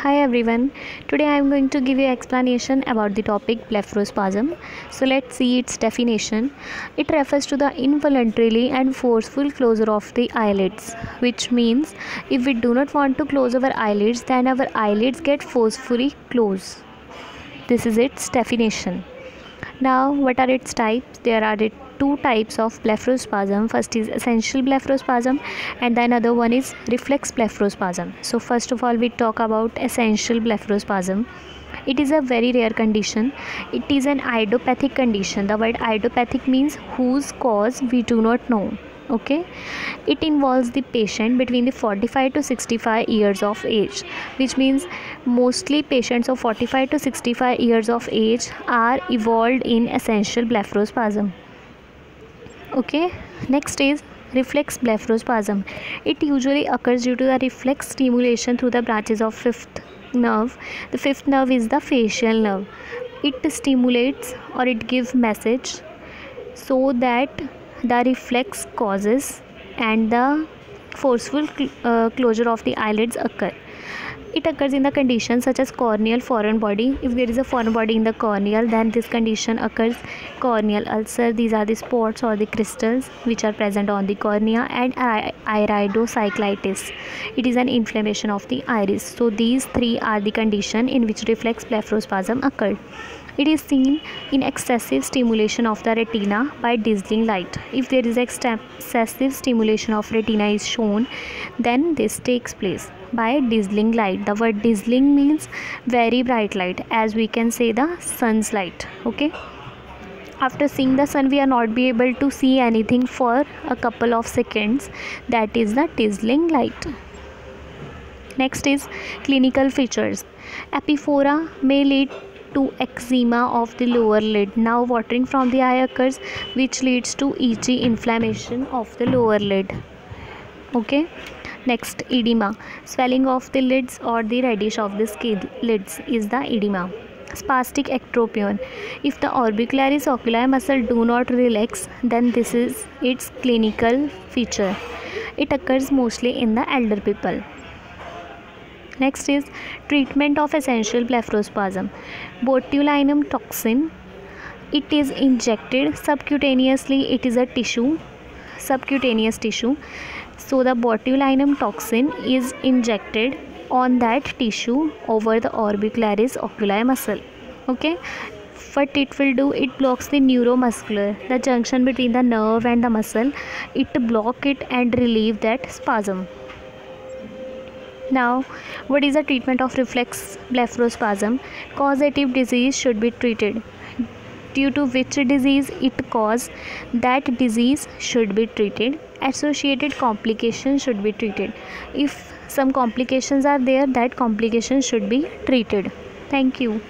Hi everyone. Today I am going to give you explanation about the topic blepharospasm. So let's see its definition. It refers to the involuntarily and forceful closure of the eyelids, which means if we do not want to close our eyelids, then our eyelids get forcefully closed. This is its definition. Now, what are its types? There are two types of blepharospasm. First is essential blepharospasm and the another one is reflex blepharospasm. So first of all, we talk about essential blepharospasm. It is a very rare condition. It is an idiopathic condition. The word idiopathic means whose cause we do not know. Okay, it involves the patient between the 45 to 65 years of age, which means mostly patients of 45 to 65 years of age are involved in essential blepharospasm. Okay, next is reflex blepharospasm. It usually occurs due to the reflex stimulation through the branches of fifth nerve. The fifth nerve is the facial nerve. It stimulates or it gives message so that the reflex causes and the forceful closure of the eyelids occur. It occurs in the conditions such as corneal foreign body. If there is a foreign body in the corneal, then this condition occurs. Corneal ulcer, these are the spots or the crystals which are present on the cornea, and iridocyclitis. It is an inflammation of the iris. So these three are the condition in which reflex blepharospasm occurred. It is seen in excessive stimulation of the retina by dazzling light. If there is excessive stimulation of retina is shown, then this takes place by dazzling light. The word dazzling means very bright light, as we can say the sun's light. Okay, after seeing the sun we are not be able to see anything for a couple of seconds. That is the dazzling light. Next is clinical features. Epiphora may lead to eczema of the lower lid. Now watering from the eye occurs, which leads to itchy inflammation of the lower lid. Okay, next edema. Swelling of the lids or the reddish of the skin lids is the edema. Spastic ectropion. If the orbicularis oculi muscle do not relax, then this is its clinical feature. It occurs mostly in the elder people. Next is treatment of essential blepharospasm. Botulinum toxin. It is injected subcutaneously. It is a subcutaneous tissue. So the botulinum toxin is injected on that tissue over the orbicularis oculi muscle. Okay, what it will do, it blocks the neuromuscular, the junction between the nerve and the muscle. It block it and relieve that spasm. Now, what is the treatment of reflex blepharospasm? Causative disease should be treated. Due to which disease it caused, that disease should be treated. Associated complications should be treated. If some complications are there, that complication should be treated. Thank you.